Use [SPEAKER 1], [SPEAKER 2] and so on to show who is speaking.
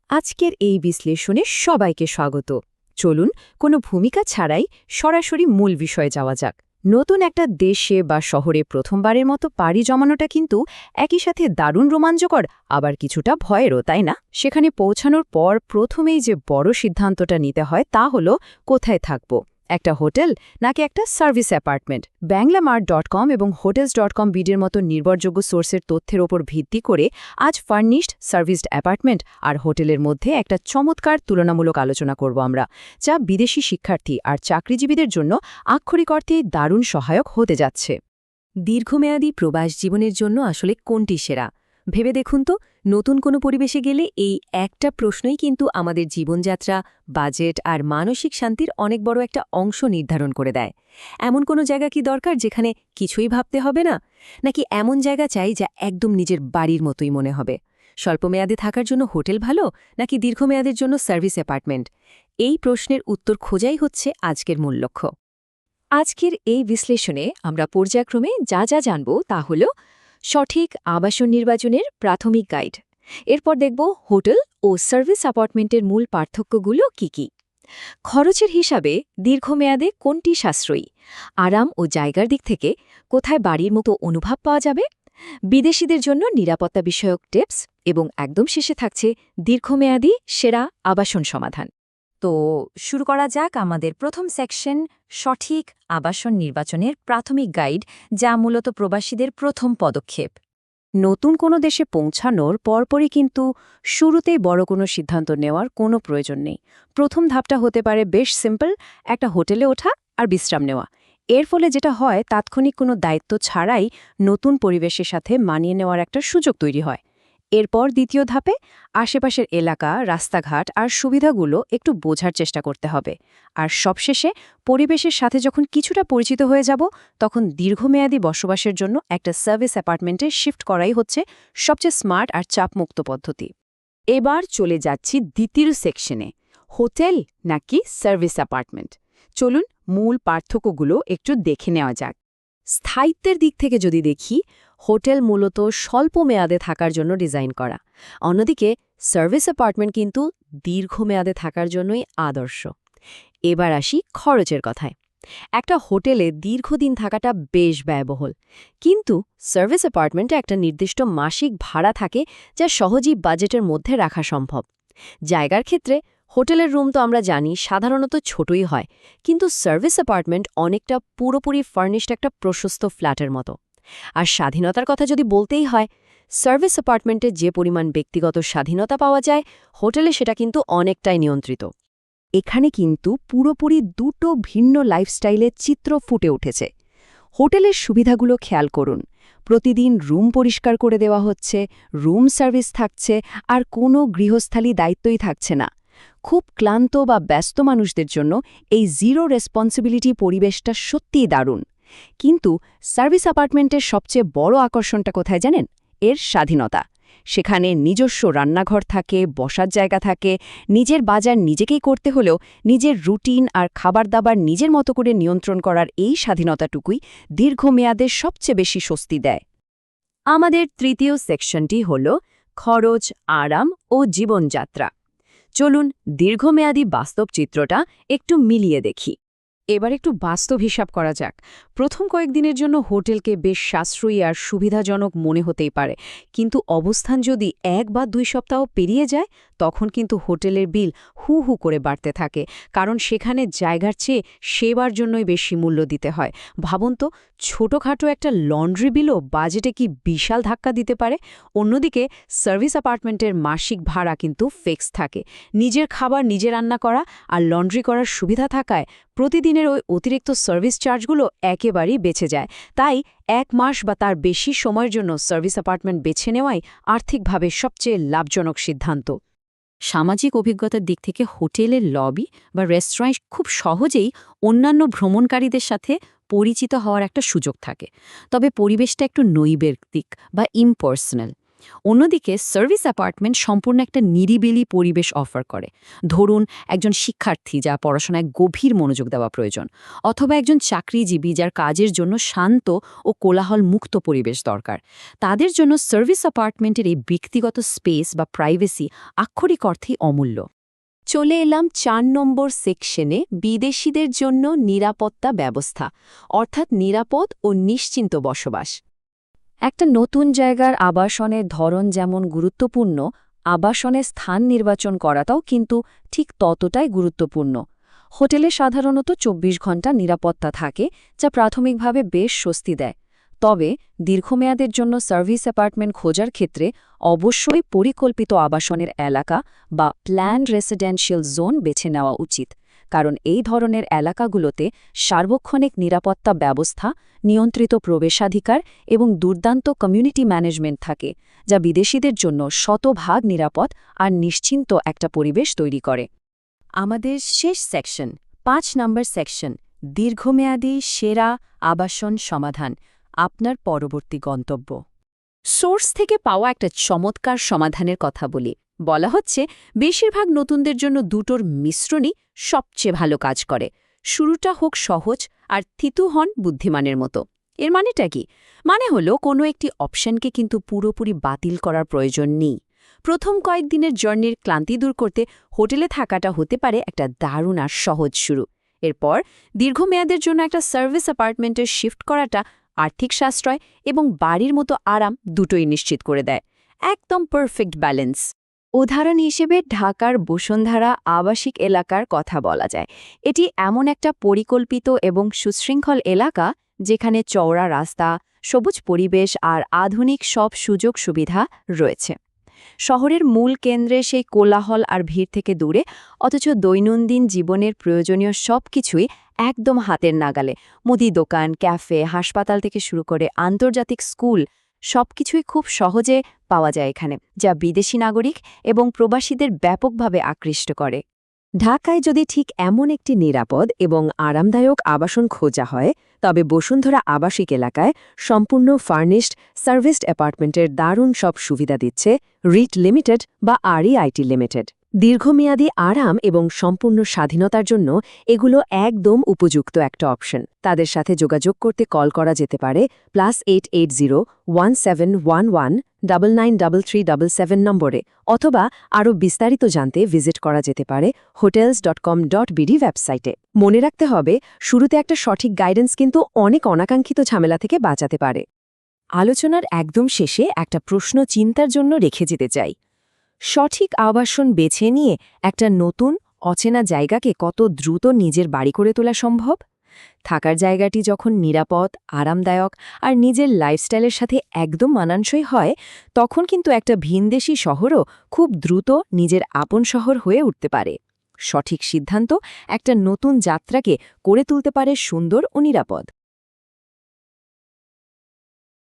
[SPEAKER 1] আজকের এই বিশ্লেষণে সবাইকে স্বাগত। চলুন কোনো ভূমিকা ছাড়াই সরাসরি মূল বিষয়ে যাওয়া যাক। নতুন একটা দেশে বা শহরে প্রথমবারের মতো পাড়ি জমানোটা কিন্তু একই সাথে দারুণ রোমাঞ্চকর, আবার কিছুটা ভয়েরও, তাই না? সেখানে পৌঁছানোর পর প্রথমেই যে বড় সিদ্ধান্তটা নিতে হয় তা হলো কোথায় থাকব, একটা হোটেল নাকি একটা সার্ভিস অ্যাপার্টমেন্ট। বাংলামার্ট.com এবং hotels.com বিডির মতো নির্ভরযোগ্য সোর্সের তথ্যের ওপর ভিত্তি করে আজ ফার্নিশড, সার্ভিসড অ্যাপার্টমেন্ট আর হোটেলের মধ্যে একটা চমৎকার তুলনামূলক আলোচনা করব আমরা, যা বিদেশি শিক্ষার্থী আর চাকরিজীবীদের জন্য আক্ষরিক অর্থেই দারুণ সহায়ক হতে যাচ্ছে। দীর্ঘমেয়াদী প্রবাস জীবনের জন্য আসলে কোনটি সেরা ভেবে দেখুন তো। নতুন কোনো পরিবেশে গেলে এই একটা প্রশ্নই কিন্তু আমাদের জীবনযাত্রা, বাজেট আর মানসিক শান্তির অনেক বড় একটা অংশ নির্ধারণ করে দেয়। এমন কোনো জায়গা কি দরকার যেখানে কিছুই ভাবতে হবে না, নাকি এমন জায়গা চাই যা একদম নিজের বাড়ির মতোই মনে হবে? স্বল্পমেয়াদে থাকার জন্য হোটেল ভালো, নাকি দীর্ঘমেয়াদের জন্য সার্ভিস অ্যাপার্টমেন্ট? এই প্রশ্নের উত্তর খোঁজাই হচ্ছে আজকের মূল লক্ষ্য। আজকের এই বিশ্লেষণে আমরা পর্যায়ক্রমে যা যা জানব তা হল সঠিক আবাসন নির্বাচনের প্রাথমিক গাইড, এরপর দেখব হোটেল ও সার্ভিস অ্যাপার্টমেন্টের মূল পার্থক্যগুলো কি কি, খরচের হিসাবে দীর্ঘমেয়াদে কোনটি সাশ্রয়ী, আরাম ও জায়গার দিক থেকে কোথায় বাড়ির মতো অনুভব পাওয়া যাবে, বিদেশিদের জন্য নিরাপত্তা বিষয়ক টিপস, এবং একদম শেষে থাকছে দীর্ঘমেয়াদী সেরা আবাসন সমাধান। তো শুরু করা যাক আমাদের প্রথম সেকশন, সঠিক আবাসন নির্বাচনের প্রাথমিক গাইড, যা মূলত প্রবাসীদের প্রথম পদক্ষেপ। নতুন কোনো দেশে পৌঁছানোর পরপরই কিন্তু শুরুতেই বড় কোনো সিদ্ধান্ত নেওয়ার কোনো প্রয়োজন নেই। প্রথম ধাপটা হতে পারে বেশ সিম্পল, একটা হোটেলে ওঠা আর বিশ্রাম নেওয়া। এর ফলে যেটা হয়, তাৎক্ষণিক কোনো দায়িত্ব ছাড়াই নতুন পরিবেশের সাথে মানিয়ে নেওয়ার একটা সুযোগ তৈরি হয়। এরপর দ্বিতীয় ধাপে আশেপাশের এলাকা, রাস্তাঘাট আর সুবিধাগুলো একটু বোঝার চেষ্টা করতে হবে। আর সবশেষে পরিবেশের সাথে যখন কিছুটা পরিচিত হয়ে যাব, তখন দীর্ঘমেয়াদী বসবাসের জন্য একটা সার্ভিস অ্যাপার্টমেন্টে শিফট করাই হচ্ছে সবচেয়ে স্মার্ট আর চাপমুক্ত পদ্ধতি। এবার চলে যাচ্ছি দ্বিতীয় সেকশনে, হোটেল নাকি সার্ভিস অ্যাপার্টমেন্ট। চলুন মূল পার্থক্যগুলো একটু দেখে নেওয়া যাক। স্থায়িত্বের দিক থেকে যদি দেখি, হোটেল মূলত স্বল্প মেয়াদে থাকার জন্য ডিজাইন করা, অন্যদিকে সার্ভিস অ্যাপার্টমেন্ট কিন্তু দীর্ঘমেয়াদে থাকার জন্যই আদর্শ। এবার আসি খরচের কথায়। একটা হোটেলে দীর্ঘদিন থাকাটা বেশ ব্যয়বহুল, কিন্তু সার্ভিস অ্যাপার্টমেন্টে একটা নির্দিষ্ট মাসিক ভাড়া থাকে, যা সহজেই বাজেটের মধ্যে রাখা সম্ভব। জায়গার ক্ষেত্রে হোটেলের রুম তো আমরা জানি সাধারণত ছোটই হয়, কিন্তু সার্ভিস অ্যাপার্টমেন্ট অনেকটা পুরোপুরি ফার্নিশড একটা প্রশস্ত ফ্ল্যাটের মতো। আর স্বাধীনতার কথা যদি বলতেই হয়, সার্ভিস অ্যাপার্টমেন্টে যে পরিমাণ ব্যক্তিগত স্বাধীনতা পাওয়া যায়, হোটেলে সেটা কিন্তু অনেকটাই নিয়ন্ত্রিত। এখানে কিন্তু পুরোপুরি দুটো ভিন্ন লাইফস্টাইলের চিত্র ফুটে উঠেছে। হোটেলের সুবিধাগুলো খেয়াল করুন। প্রতিদিন রুম পরিষ্কার করে দেওয়া হচ্ছে, রুম সার্ভিস থাকছে, আর কোনো গৃহস্থালী দায়িত্বই থাকছে না। খুব ক্লান্ত বা ব্যস্ত মানুষদের জন্য এই জিরো রেসপন্সিবিলিটি পরিবেশটা সত্যিই দারুণ। কিন্তু সার্ভিস অ্যাপার্টমেন্টের সবচেয়ে বড় আকর্ষণটা কোথায় জানেন? এর স্বাধীনতা। সেখানে নিজস্ব রান্নাঘর থাকে, বসার জায়গা থাকে, নিজের বাজার নিজেকেই করতে হলেও নিজের রুটিন আর খাবার দাবার নিজের মতো করে নিয়ন্ত্রণ করার এই স্বাধীনতাটুকুই দীর্ঘমেয়াদে সবচেয়ে বেশি স্বস্তি দেয়। আমাদের তৃতীয় সেকশনটি হল খরচ, আরাম ও জীবনযাত্রা। চলুন দীর্ঘমেয়াদী বাস্তব চিত্রটা একটু মিলিয়ে দেখি। এবার একটু বাস্তব হিসাব করা যাক। প্রথম কয়েকদিনের জন্য হোটেলকে বেশ সাশ্রয়ী আর সুবিধাজনক মনে হতেই পারে, কিন্তু অবস্থান যদি 1 বা 2 সপ্তাহ পেরিয়ে যায়, তখন কিন্তু হোটেলের বিল হু হু করে বাড়তে থাকে, কারণ সেখানে জায়গার চেয়ে সেবার জন্যই বেশি মূল্য দিতে হয়। ভাবুন তো, ছোটোখাটো একটা লন্ড্রি বিলও বাজেটে কি বিশাল ধাক্কা দিতে পারে। অন্যদিকে সার্ভিস অ্যাপার্টমেন্টের মাসিক ভাড়া কিন্তু ফিক্স থাকে। নিজের খাবার নিজে রান্না করা আর লন্ড্রি করার সুবিধা থাকায় প্রতিদিনের ওই অতিরিক্ত সার্ভিস চার্জগুলো একেবারেই বেঁচে যায়। তাই 1 মাস বা তার বেশি সময়ের জন্য সার্ভিস অ্যাপার্টমেন্ট বেছে নেওয়াই আর্থিকভাবে সবচেয়ে লাভজনক সিদ্ধান্ত। সামাজিক অভিজ্ঞতার দিক থেকে হোটেলের লবি বা রেস্টুরেন্ট খুব সহজেই অন্যান্য ভ্রমণকারীদের সাথে পরিচিত হওয়ার একটা সুযোগ থাকে, তবে পরিবেশটা একটু নৈবেদিক বা ইমপার্সোনাল। অন্যদিকে সার্ভিস অ্যাপার্টমেন্ট সম্পূর্ণ একটা নিরিবিলি পরিবেশ অফার করে। ধরুন একজন শিক্ষার্থী যা পড়াশোনায় গভীর মনোযোগ দেওয়া প্রয়োজন, অথবা একজন চাকরিজীবী যার কাজের জন্য শান্ত ও কোলাহল মুক্ত পরিবেশ দরকার, তাদের জন্য সার্ভিস অ্যাপার্টমেন্টের এই ব্যক্তিগত স্পেস বা প্রাইভেসি আক্ষরিক অর্থেই অমূল্য।
[SPEAKER 2] চলে এলাম ৪ নম্বর সেকশনে, বিদেশিদের জন্য নিরাপত্তা ব্যবস্থা, অর্থাৎ নিরাপদ ও নিশ্চিন্ত বসবাস।
[SPEAKER 1] একটা নতুন জায়গার আবাসনের ধরন যেমন গুরুত্বপূর্ণ, আবাসনের স্থান নির্বাচন করাটাও কিন্তু ঠিক ততটাই গুরুত্বপূর্ণ। হোটেলে সাধারণত ২৪ ঘন্টা নিরাপত্তা থাকে, যা প্রাথমিকভাবে বেশ স্বস্তি দেয়। তবে দীর্ঘমেয়াদের জন্য সার্ভিস অ্যাপার্টমেন্ট খোঁজার ক্ষেত্রে অবশ্যই পরিকল্পিত আবাসনের এলাকা বা প্ল্যান্ড রেসিডেন্সিয়াল জোন বেছে নেওয়া উচিত, কারণ এই ধরনের এলাকাগুলোতে সার্বক্ষণিক নিরাপত্তা ব্যবস্থা, নিয়ন্ত্রিত প্রবেশাধিকার এবং দুর্দান্ত কমিউনিটি ম্যানেজমেন্ট থাকে, যা বিদেশিদের জন্য শতভাগ নিরাপদ আর নিশ্চিন্ত একটা পরিবেশ তৈরি করে।
[SPEAKER 2] আমাদের শেষ সেকশন, ৫ নম্বর সেকশন, দীর্ঘমেয়াদী সেরা আবাসন সমাধান, আপনার পরবর্তী গন্তব্য।
[SPEAKER 1] সোর্স থেকে পাওয়া একটা চমৎকার সমাধানের কথা বলি। বলা হচ্ছে বেশিরভাগ নতুনদের জন্য দুটোর মিশ্রণই সবচেয়ে ভালো কাজ করে। শুরুটা হোক সহজ আর থিতু হন বুদ্ধিমানের মতো। এর মানেটা কি? মানে হলো কোনো একটি অপশনকে কিন্তু পুরোপুরি বাতিল করার প্রয়োজন নেই। প্রথম কয়েকদিনের জার্নির ক্লান্তি দূর করতে হোটেলে থাকাটা হতে পারে একটা দারুণ আর সহজ শুরু। এরপর দীর্ঘমেয়াদের জন্য একটা সার্ভিস অ্যাপার্টমেন্টে শিফট করাটা আর্থিক সাশ্রয় এবং বাড়ির মতো আরাম দুটোই নিশ্চিত করে দেয়। একদম পারফেক্ট ব্যালেন্স।
[SPEAKER 2] উদাহরণ হিসেবে ঢাকার বসুন্ধরা আবাসিক এলাকার কথা বলা যায়। এটি এমন একটা পরিকল্পিত এবং সুশৃঙ্খল এলাকা যেখানে চওড়া রাস্তা, সবুজ পরিবেশ আর আধুনিক সব সুযোগ সুবিধা রয়েছে। শহরের মূল কেন্দ্রে সেই কোলাহল আর ভিড় থেকে দূরে, অথচ দৈনন্দিন জীবনের প্রয়োজনীয় সবকিছুই একদম হাতের নাগালে। মুদি দোকান, ক্যাফে, হাসপাতাল থেকে শুরু করে আন্তর্জাতিক স্কুল, সবকিছুই খুব সহজে পাওয়া যায় এখানে, যা বিদেশি নাগরিক এবং প্রবাসীদের ব্যাপকভাবে আকৃষ্ট করে।
[SPEAKER 1] ঢাকায় যদি ঠিক এমন একটি নিরাপদ এবং আরামদায়ক আবাসন খোঁজা হয়, তবে বসুন্ধরা আবাসিক এলাকায় সম্পূর্ণ ফার্নিশড সার্ভিসড অ্যাপার্টমেন্টের দারুণ সব সুবিধা দিচ্ছে রিট লিমিটেড বা REIT লিমিটেড। দীর্ঘমেয়াদী আরাম এবং সম্পূর্ণ স্বাধীনতার জন্য এগুলো একদম উপযুক্ত একটা অপশন। তাদের সাথে যোগাযোগ করতে কল করা যেতে পারে +880171193377 নম্বরে, অথবা আরও বিস্তারিত জানতে ভিজিট করা যেতে পারে hotels.com.bd ওয়েবসাইটে। মনে রাখতে হবে, শুরুতে একটা সঠিক গাইডেন্স কিন্তু অনেক অনাকাঙ্ক্ষিত ঝামেলা থেকে বাঁচাতে পারে। আলোচনার একদম শেষে একটা প্রশ্ন চিন্তার জন্য রেখে যেতে চাই। সঠিক আবাসন বেছে নিয়ে একটা নতুন অচেনা জায়গাকে কত দ্রুত নিজের বাড়ি করে তোলা সম্ভব? থাকার জায়গাটি যখন নিরাপদ, আরামদায়ক আর নিজের লাইফস্টাইলের সাথে একদম মানানসই হয়, তখন কিন্তু একটা ভিনদেশী শহরও খুব দ্রুত নিজের আপন শহর হয়ে উঠতে পারে। সঠিক সিদ্ধান্ত একটা নতুন যাত্রাকে করে তুলতে পারে সুন্দর ও নিরাপদ।